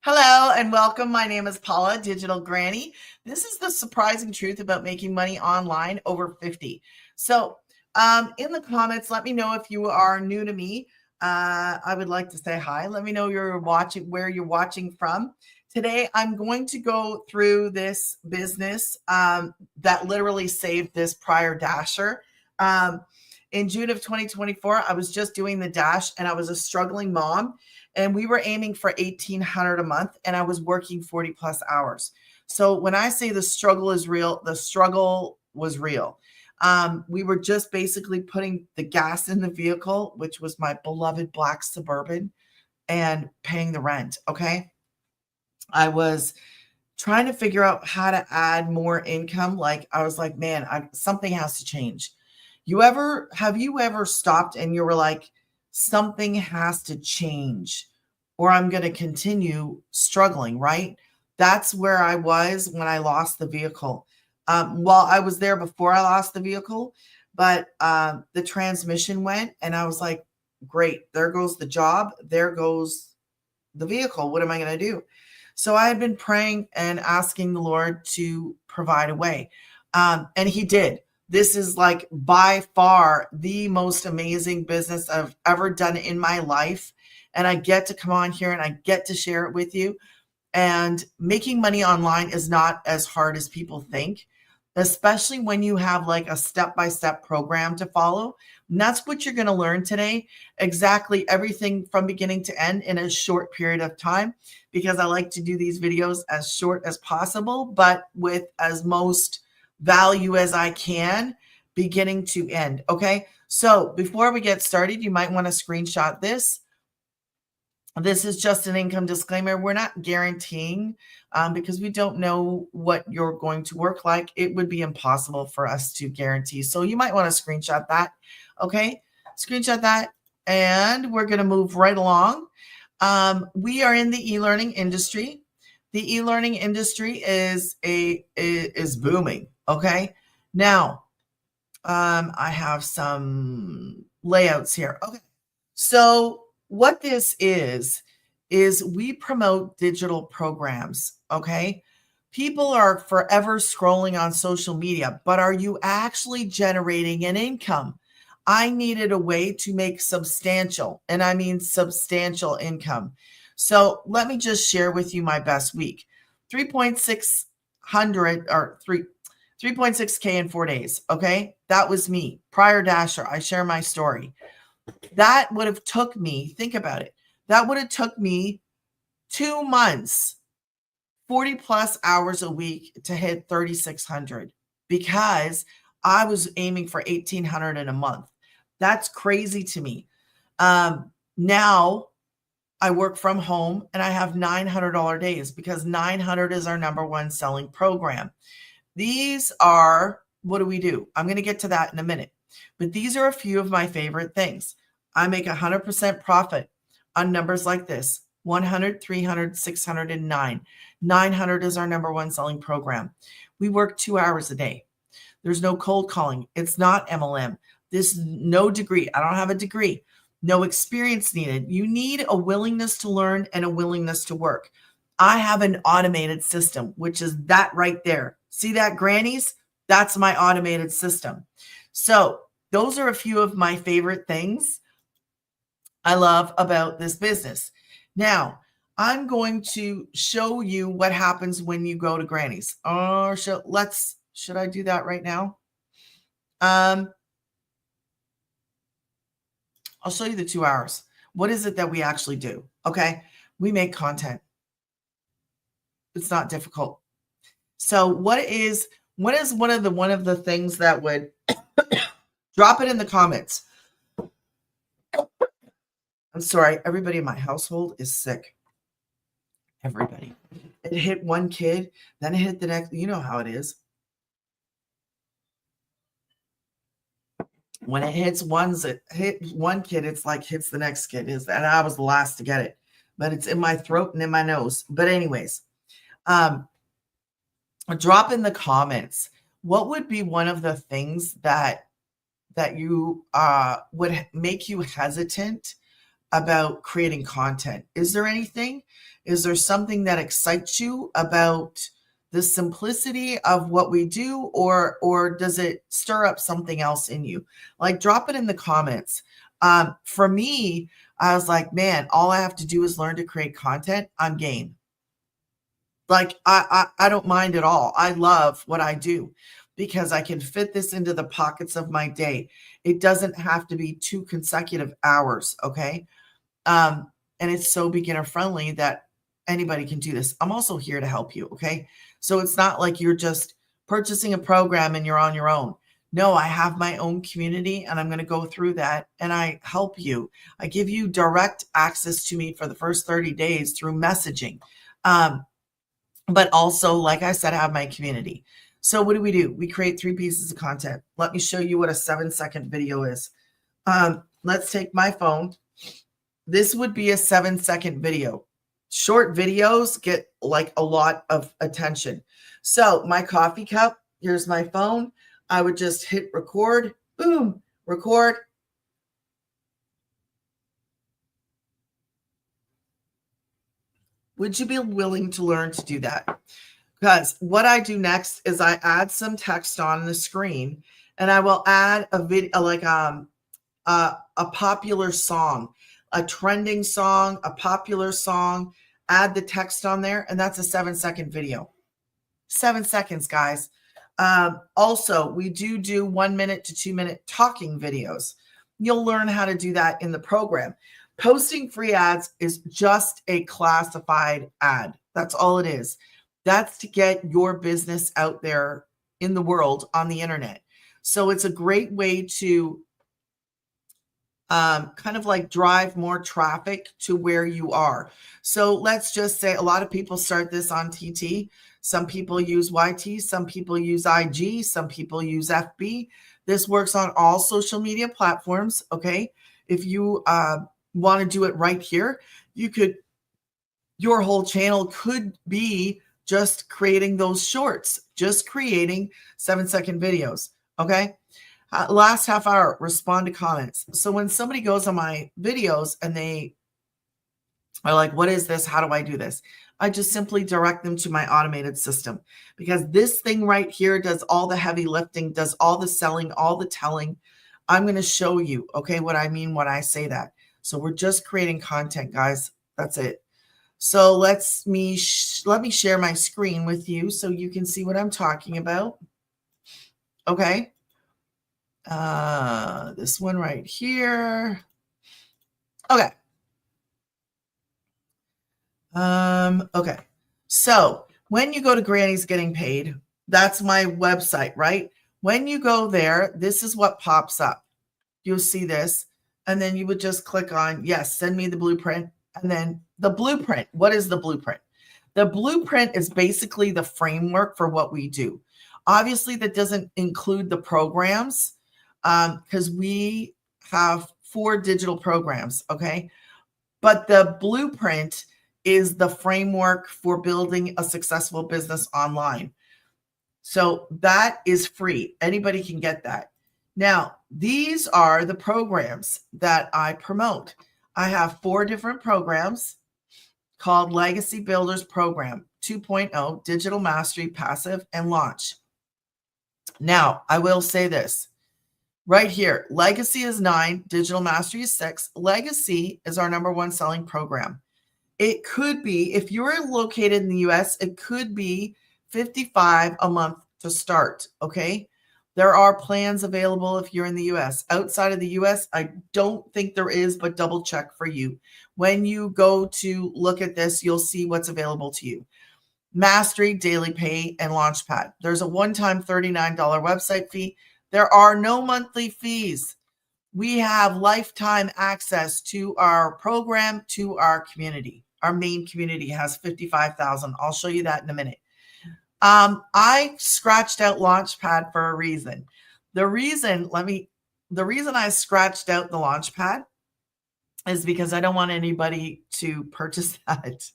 Hello and welcome. My name is Paula, Digital Granny. This is the surprising truth about making money online over 50. In the comments, let me know if you are new to me. I would like to say hi. Let me know where you're watching from. Today, I'm going to go through this business that literally saved this prior dasher. In June of 2024, I was just doing the dash and I was a struggling mom and we were aiming for 1,800 a month and I was working 40 plus hours. So when I say the struggle is real, the struggle was real. We were just basically putting the gas in the vehicle, which was my beloved black Suburban, and paying the rent. Okay. I was trying to figure out how to add more income. Like I was like, man, something has to change. Have you ever stopped and you were like, something has to change or I'm going to continue struggling, right? That's where I was when I lost the vehicle. Well, I was there before I lost the vehicle, but the transmission went and I was like, great, there goes the job. There goes the vehicle. What am I going to do? So I had been praying and asking the Lord to provide a way. And he did. This is like by far the most amazing business I've ever done in my life. And I get to come on here and I get to share it with you. And making money online is not as hard as people think, especially when you have like a step-by-step program to follow. And that's what you're going to learn today. Exactly everything from beginning to end in a short period of time, because I like to do these videos as short as possible, but with as most value as I can, beginning to end. Okay. So before we get started, you might want to screenshot this. This is just an income disclaimer. We're not guaranteeing because we don't know what you're going to work like. It would be impossible for us to guarantee. So you might want to screenshot that. Okay. Screenshot that. And we're going to move right along. We are in the e-learning industry. The e-learning industry is booming. Okay. Now, I have some layouts here. Okay. So what this is we promote digital programs. Okay. People are forever scrolling on social media, but are you actually generating an income? I needed a way to make substantial, and I mean substantial income. So let me just share with you my best week. 3.6K in 4 days. Okay. That was me. Prior dasher. I share my story. That would have took me, think about it. That would have took me 2 months, 40 plus hours a week to hit 3,600 because I was aiming for 1,800 in a month. That's crazy to me. Now I work from home and I have $900 days because 900 is our number one selling program. These are, what do we do? I'm going to get to that in a minute, but these are a few of my favorite things. I make 100% profit on numbers like this: 100, 300, 600, and 900 is our number one selling program. We work 2 hours a day. There's no cold calling. It's not MLM. This is no degree. I don't have a degree. No experience needed. You need a willingness to learn and a willingness to work. I have an automated system, which is that right there. See that, grannies? That's my automated system. So those are a few of my favorite things I love about this business. Now, I'm going to show you what happens when you go to Granny's. Or should I do that right now? I'll show you the 2 hours. What is it that we actually do? Okay. We make content. It's not difficult. So what is one of the things that would drop it in the comments? I'm sorry, everybody in my household is sick. Everybody. It hit one kid, then it hit the next. You know how it is. When it hits one kid, it's like hits the next kid. And I was the last to get it, but it's in my throat and in my nose. But anyways, drop in the comments. What would be one of the things that you would make you hesitant about creating content? Is there anything? Is there something that excites you about the simplicity of what we do, or does it stir up something else in you? Like, drop it in the comments. For me, I was like, man, all I have to do is learn to create content. I'm game. Like, I don't mind at all. I love what I do because I can fit this into the pockets of my day. It doesn't have to be 2 consecutive hours, okay? And it's so beginner friendly that anybody can do this. I'm also here to help you, okay? So it's not like you're just purchasing a program and you're on your own. No, I have my own community and I'm going to go through that and I help you. I give you direct access to me for the first 30 days through messaging. But also, like I said, I have my community. So what do? We create 3 pieces of content. Let me show you what a 7-second video is. Let's take my phone. This would be a 7-second video. Short videos get like a lot of attention. So my coffee cup, here's my phone. I would just hit record, boom, record. Would you be willing to learn to do that? Because what I do next is I add some text on the screen and I will add a video, like a popular song, a trending song, a popular song, add the text on there, and that's a 7-second video. 7 seconds, guys. Also, we do 1 minute to 2 minute talking videos. You'll learn how to do that in the program. Posting free ads is just a classified ad. That's all it is. That's to get your business out there in the world on the internet. So it's a great way to kind of like drive more traffic to where you are. So let's just say a lot of people start this on TT. Some people use YT, some people use IG, some people use FB. This works on all social media platforms, okay? If you want to do it right here, your whole channel could be just creating those shorts, just creating 7-second videos, okay? Last half hour, respond to comments. So when somebody goes on my videos and they are like, what is this? How do I do this? I just simply direct them to my automated system, because this thing right here does all the heavy lifting, does all the selling, all the telling. I'm going to show you, okay, what I mean when I say that. So we're just creating content, guys. That's it. So let me share my screen with you so you can see what I'm talking about. Okay. This one right here. Okay. Okay. So when you go to Granny's Getting Paid, that's my website, right? When you go there, this is what pops up. You'll see this, and then you would just click on, yes, send me the blueprint. And then the blueprint. What is the blueprint? The blueprint is basically the framework for what we do. Obviously, that doesn't include the programs, because we have 4 digital programs, okay? But the blueprint is the framework for building a successful business online. So that is free. Anybody can get that. Now, these are the programs that I promote. I have 4 different programs called Legacy Builders Program 2.0, Digital Mastery, Passive, and Launch. Now, I will say this. Right here, Legacy is 9, Digital Mastery is 6. Legacy is our #1 selling program. It could be, if you're located in the US, it could be $55 a month to start, okay? There are plans available if you're in the US. Outside of the US, I don't think there is, but double check for you. When you go to look at this, you'll see what's available to you. Mastery, Daily Pay, and Launchpad. There's a one-time $39 website fee. There are no monthly fees. We have lifetime access to our program, to our community. Our main community has 55,000. I'll show you that in a minute. I scratched out Launchpad for a reason. The reason I scratched out the Launchpad is because I don't want anybody to purchase that.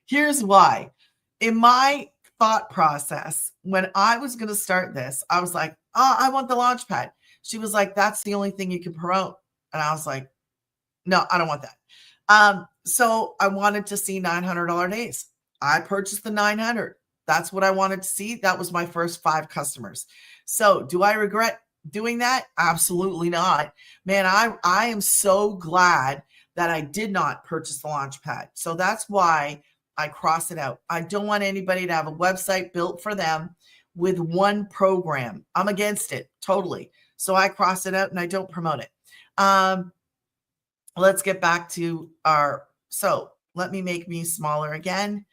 Here's why. In my thought process, when I was going to start this, I was like, oh, I want the Launchpad. She was like, that's the only thing you can promote. And I was like, No, I don't want that. So I wanted to see $900 days. I purchased the 900. That's what I wanted to see. That was my first 5 customers. So do I regret doing that? Absolutely not. Man, I am so glad that I did not purchase the Launchpad. So that's why I cross it out. I don't want anybody to have a website built for them with one program. I'm against it totally. So I cross it out and I don't promote it. Let's get back to so let me make me smaller again.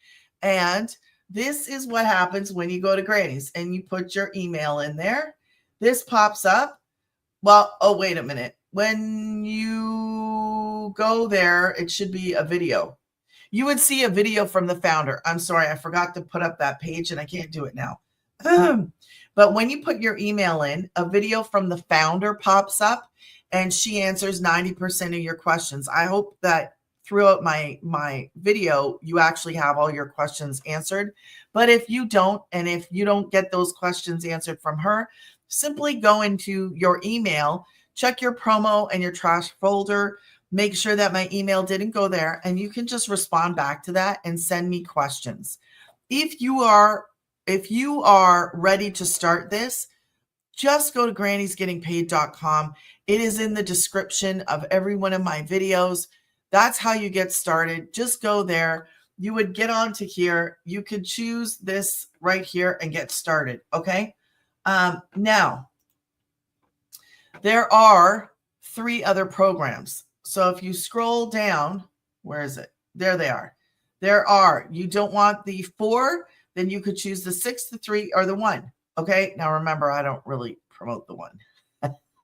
And this is what happens when you go to Granny's and you put your email in there. This pops up. Well, oh, wait a minute. When you go there, it should be a video. You would see a video from the founder. I'm sorry, I forgot to put up that page and I can't do it now. But when you put your email in, a video from the founder pops up and she answers 90% of your questions. I hope that throughout my video, you actually have all your questions answered. But if you don't, and if you don't get those questions answered from her, simply go into your email, check your promo and your trash folder, make sure that my email didn't go there, and you can just respond back to that and send me questions. If you are ready to start this, just go to grannysgettingpaid.com. It is in the description of every one of my videos. That's how you get started. Just go there. You would get onto here. You could choose this right here and get started. Okay. Now, there are 3 other programs. So if you scroll down, where is it? There they are. You don't want the 4, then you could choose the 6, the 3, or the 1. Okay. Now remember, I don't really promote the 1.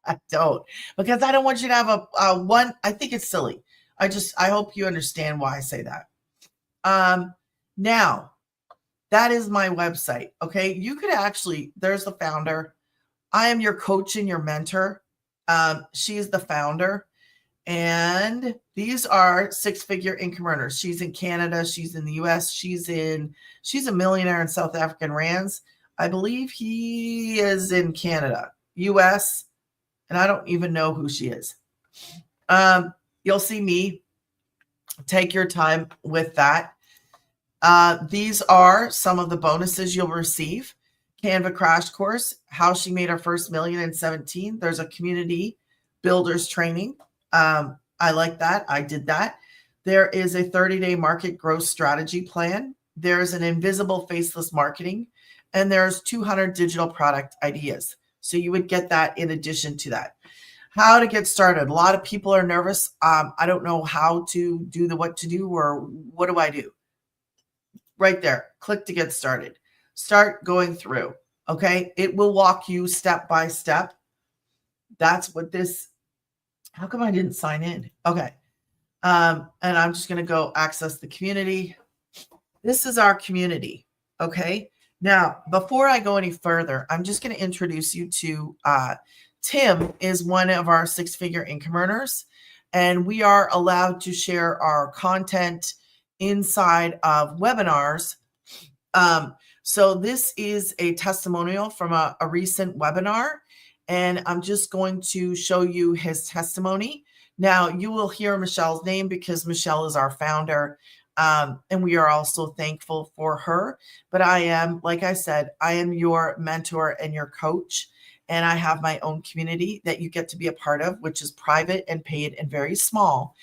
I don't, because I don't want you to have a 1. I think it's silly. I hope you understand why I say that. Now that is my website. Okay. You could actually, there's the founder. I am your coach and your mentor. She is the founder. And these are 6-figure income earners. She's in Canada. She's in the US. She's a millionaire in South African rands. I believe he is in Canada, US, and I don't even know who she is. You'll see me. Take your time with that. These are some of the bonuses you'll receive. Canva crash course, how she made her first million in 17. There's a community builders training. I like that. I did that. There is a 30-day market growth strategy plan. There's an invisible faceless marketing, and there's 200 digital product ideas. So you would get that in addition to that. How to get started. A lot of people are nervous. I don't know how to do what to do, or what do I do? Right there. Click to get started. Start going through. Okay. It will walk you step by step. That's what this. How come I didn't sign in? Okay. And I'm just going to go access the community. This is our community. Okay. Now, before I go any further, I'm just going to introduce you to Tim is one of our 6-figure income earners, and we are allowed to share our content inside of webinars. So this is a testimonial from a recent webinar, and I'm just going to show you his testimony. Now, you will hear Michelle's name because Michelle is our founder, and we are also thankful for her. But I am, like I said, I am your mentor and your coach, and I have my own community that you get to be a part of, which is private and paid and very small.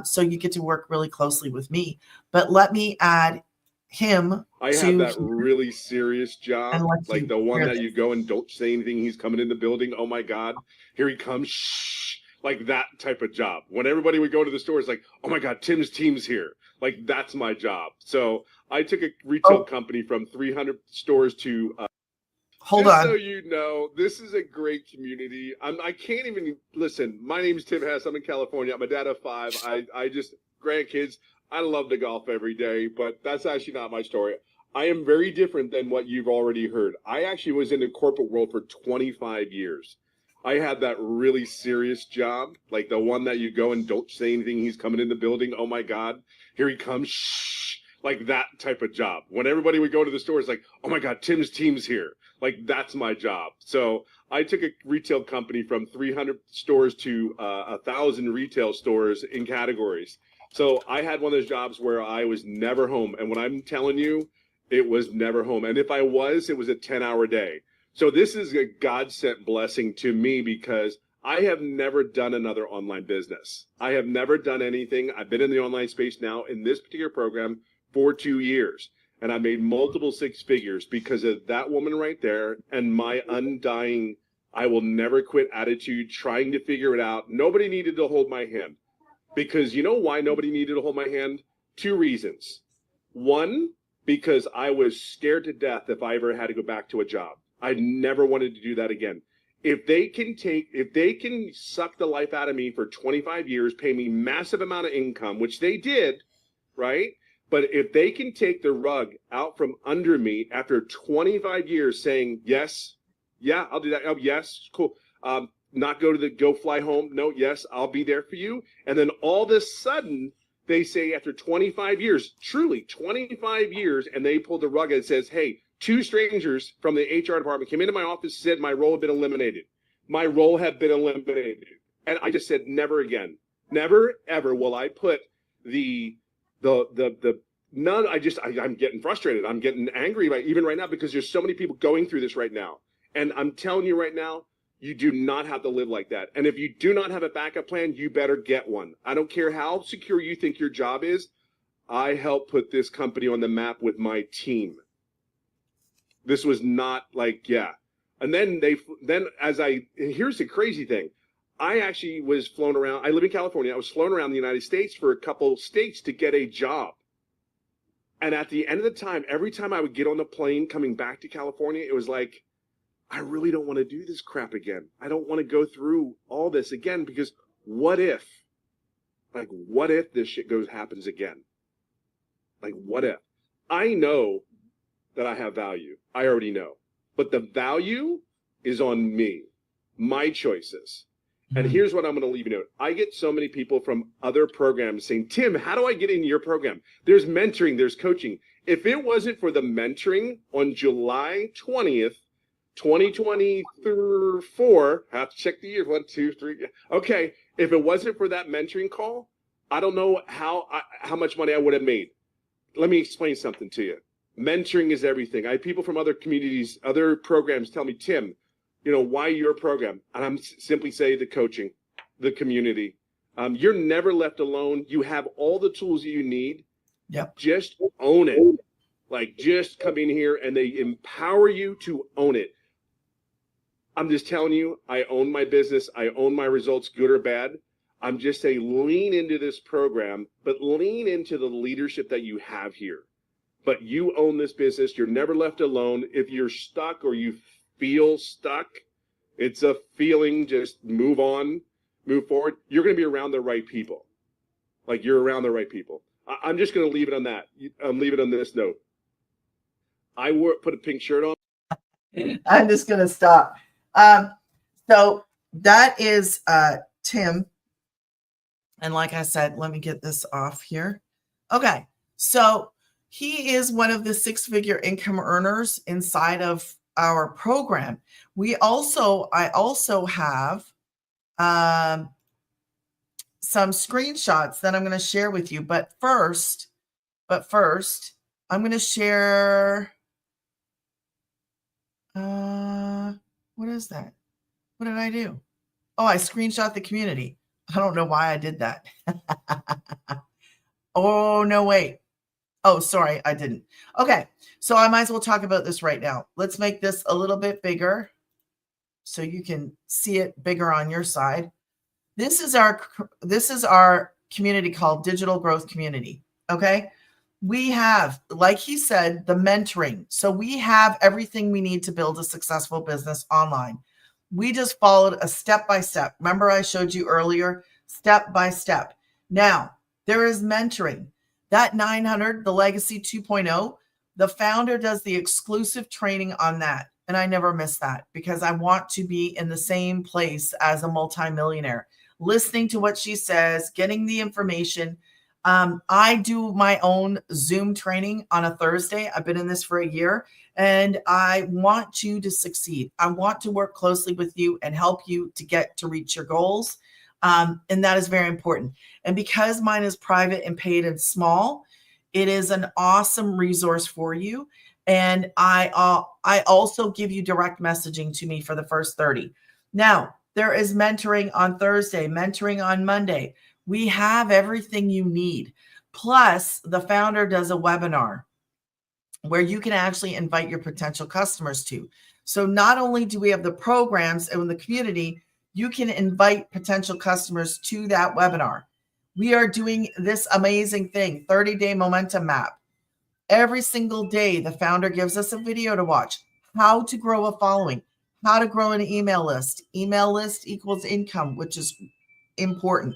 So you get to work really closely with me. But let me add him. I have that really serious job, like the one that you go and don't say anything. He's coming in the building. Oh my God, here he comes. Shh. Like that type of job. When everybody would go to the store, it's like, oh my God, Tim's team's here. Like that's my job. So I took a retail company from 300 stores to. Hold on. So you know, this is a great community. I can't even listen. My name's Tim Hess. I'm in California. I'm a dad of 5. I just grandkids. I love to golf every day, but that's actually not my story. I am very different than what you've already heard. I actually was in the corporate world for 25 years. I had that really serious job, like the one that you go and don't say anything. He's coming in the building. Oh my God, here he comes. Shh. Like that type of job. When everybody would go to the store, it's like, oh my God, Tim's team's here. Like, that's my job. So I took a retail company from 300 stores to 1,000 retail stores in categories. So I had one of those jobs where I was never home. And when I'm telling you, it was never home. And if I was, it was a 10-hour day. So this is a God-sent blessing to me because I have never done another online business. I have never done anything. I've been in the online space now in this particular program for 2 years. And I made multiple six figures because of that woman right there and my undying, I will never quit attitude, trying to figure it out. Nobody needed to hold my hand. Because you know why nobody needed to hold my hand? 2 reasons. One, because I was scared to death if I ever had to go back to a job. I never wanted to do that again. If they can suck the life out of me for 25 years, pay me massive amount of income, which they did, right? But if they can take the rug out from under me after 25 years saying, yes, yeah, I'll do that. Oh, yes, cool. Not go fly home. No, yes, I'll be there for you. And then all of a sudden, they say after 25 years, truly 25 years, and they pull the rug and it says, hey, 2 strangers from the HR department came into my office, said my role had been eliminated. My role had been eliminated. And I just said, never again. Never, ever will I put I'm getting frustrated. I'm getting angry even right now because there's so many people going through this right now. And I'm telling you right now, you do not have to live like that. And if you do not have a backup plan, you better get one. I don't care how secure you think your job is. I helped put this company on the map with my team. This was not like, yeah. And then here's the crazy thing. I actually was flown around. I live in California. I was flown around the United States for a couple states to get a job. And at the end of the time, every time I would get on the plane coming back to California, it was like, I really don't want to do this crap again. I don't want to go through all this again because what if this shit happens again? Like, what if? I know that I have value. I already know. But the value is on me, my choices. And here's what I'm going to leave you know. I get so many people from other programs saying, Tim, how do I get into your program? There's mentoring, there's coaching. If it wasn't for the mentoring on July 20th, 2024, have to check the year, 1, 2, 3. Okay, if it wasn't for that mentoring call, I don't know how much money I would have made. Let me explain something to you. Mentoring is everything. I have people from other communities, other programs tell me, Tim, why your program? And I'm simply saying the coaching, the community. You're never left alone. You have all the tools you need. Yep. Just own it. Like, just come in here and they empower you to own it. I'm just telling you, I own my business. I own my results, good or bad. I'm just saying, lean into this program, but lean into the leadership that you have here. But you own this business. You're never left alone. If you're stuck or you feel stuck, it's a feeling. Just move on, move forward. You're going to be around the right people. Like, you're around the right people. I'm just going to leave it on that. Leave it on this note. I put a pink shirt on. I'm just going to stop. So that is Tim. And like I said, let me get this off here. Okay. So he is one of the 6-figure income earners inside of our program. I also have some screenshots that I'm going to share with you. But first, I'm going to share. What is that? What did I do? Oh, I screenshot the community. I don't know why I did that. Oh, no, wait. Oh, sorry, I didn't. Okay, so I might as well talk about this right now. Let's make this a little bit bigger so you can see it bigger on your side. This is our community called Digital Growth Community, okay? We have, like he said, the mentoring. So we have everything we need to build a successful business online. We just followed a step-by-step. Remember I showed you earlier, step-by-step. Now, there is mentoring. That 900, the Legacy 2.0, the founder does the exclusive training on that. And I never miss that because I want to be in the same place as a multimillionaire, listening to what she says, getting the information. I do my own Zoom training on a Thursday. I've been in this for a year, and I want you to succeed. I want to work closely with you and help you to get to reach your goals. And that is very important. And because mine is private and paid and small, it is an awesome resource for you. And I also give you direct messaging to me for the first 30. Now, there is mentoring on Thursday, mentoring on Monday. We have everything you need. Plus, the founder does a webinar where you can actually invite your potential customers to. So not only do we have the programs in the community, you can invite potential customers to that webinar. We are doing this amazing thing, 30-day momentum map. Every single day, the founder gives us a video to watch, how to grow a following, how to grow an email list. Email list equals income, which is important.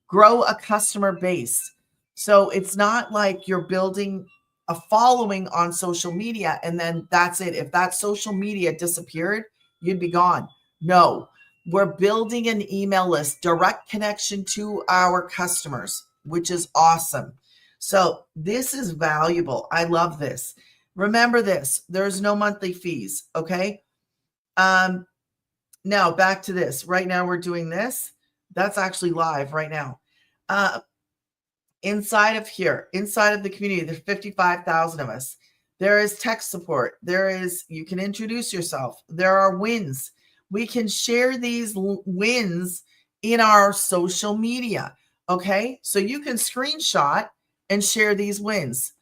Grow a customer base. So it's not like you're building a following on social media and then that's it. If that social media disappeared, you'd be gone. No, we're building an email list, direct connection to our customers, which is awesome. So this is valuable. I love this. Remember this, there's no monthly fees. Okay. Now back to this. Right now we're doing this. That's actually live right now. Inside of here, inside of the community, there's 55,000 of us. There is tech support. You can introduce yourself. There are wins. We can share these wins in our social media. Okay. So you can screenshot and share these wins.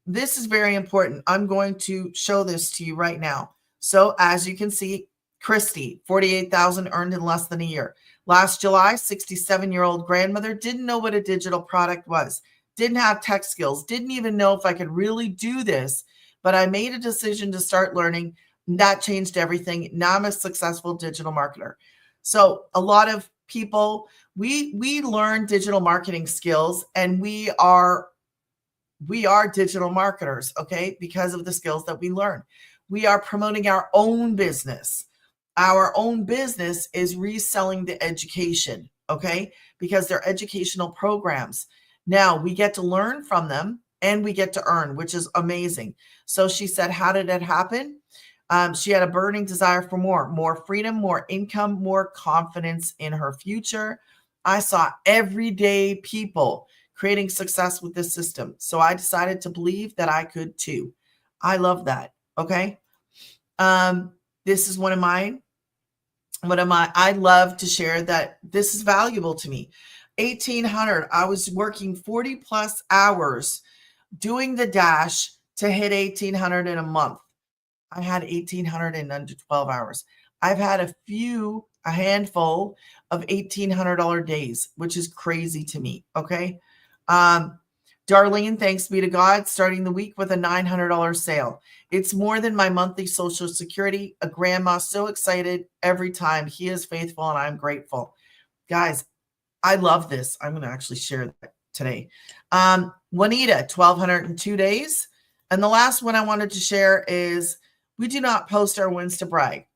This is very important. I'm going to show this to you right now. So as you can see, Christy, 48,000 earned in less than a year. Last July, 67-year-old grandmother, didn't know what a digital product was, didn't have tech skills, didn't even know if I could really do this, but I made a decision to start learning. That changed everything. Now I'm a successful digital marketer. So a lot of people, we learn digital marketing skills, and we are digital marketers, okay, because of the skills that we learn. We are promoting our own business. Our own business is reselling the education, okay, because they're educational programs. Now we get to learn from them and we get to earn, which is amazing. So she said, how did it happen? She had a burning desire for more freedom, more income, more confidence in her future. I saw everyday people creating success with this system. So I decided to believe that I could too. I love that. Okay. This is one of mine. I love to share that this is valuable to me. 1,800, I was working 40 plus hours doing the dash to hit 1,800 in a month. I had 1,800 in under 12 hours. I've had a handful of $1,800 days, which is crazy to me. Okay. Darlene, thanks be to God, starting the week with a $900 sale. It's more than my monthly Social Security. A grandma, so excited every time. He is faithful and I'm grateful. Guys, I love this. I'm going to actually share that today. Juanita, 1,202 days. And the last one I wanted to share is we do not post our wins to brag.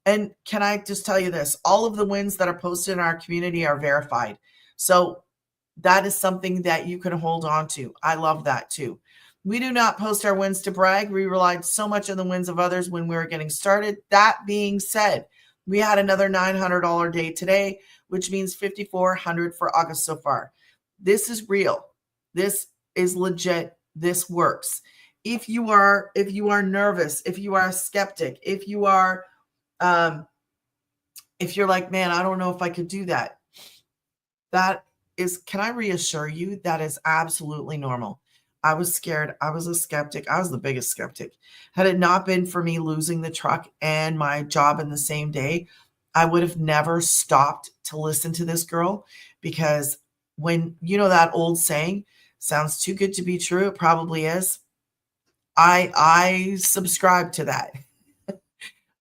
And can I just tell you this? All of the wins that are posted in our community are verified. So that is something that you can hold on to. I love that too. We do not post our wins to brag. We relied so much on the wins of others when we were getting started. That being said, we had another $900 day today, which means $5,400 for August so far. This is real. This is legit. This works. If you are nervous, if you are a skeptic, if you're like, man, I don't know if I could do that. Can I reassure you, that is absolutely normal. I was scared. I was a skeptic. I was the biggest skeptic. Had it not been for me losing the truck and my job in the same day, I would have never stopped to listen to this girl, because when, you know, that old saying, sounds too good to be true, it probably is. I subscribe to that.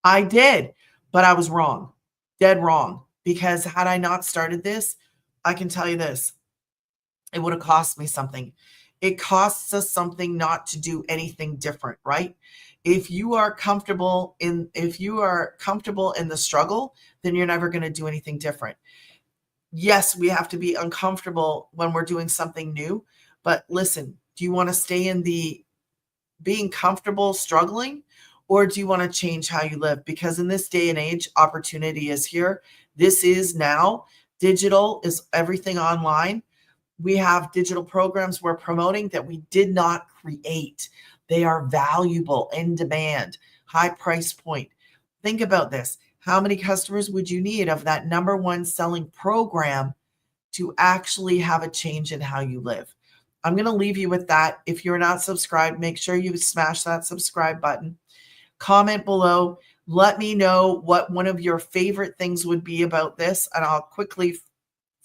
I did, but I was wrong, dead wrong, because had I not started this, I can tell you this, it would have cost me something. It costs us something not to do anything different, right? If you are comfortable in the struggle, then you're never going to do anything different. Yes, we have to be uncomfortable when we're doing something new. But listen, do you want to stay in the being comfortable struggling, or do you want to change how you live? Because in this day and age, opportunity is here. This is now. Digital is everything online. We have digital programs we're promoting that we did not create. They are valuable, in demand, high price point. Think about this. How many customers would you need of that number one selling program to actually have a change in how you live? I'm going to leave you with that. If you're not subscribed, make sure you smash that subscribe button. Comment below. Let me know what one of your favorite things would be about this. And I'll quickly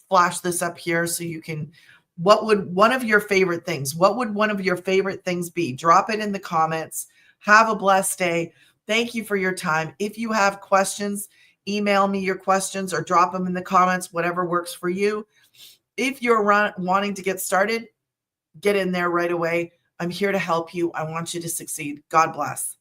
flash this up here so you can, what would one of your favorite things be? Drop it in the comments. Have a blessed day. Thank you for your time. If you have questions, email me your questions or drop them in the comments, whatever works for you. If you're wanting to get started, get in there right away. I'm here to help you. I want you to succeed. God bless.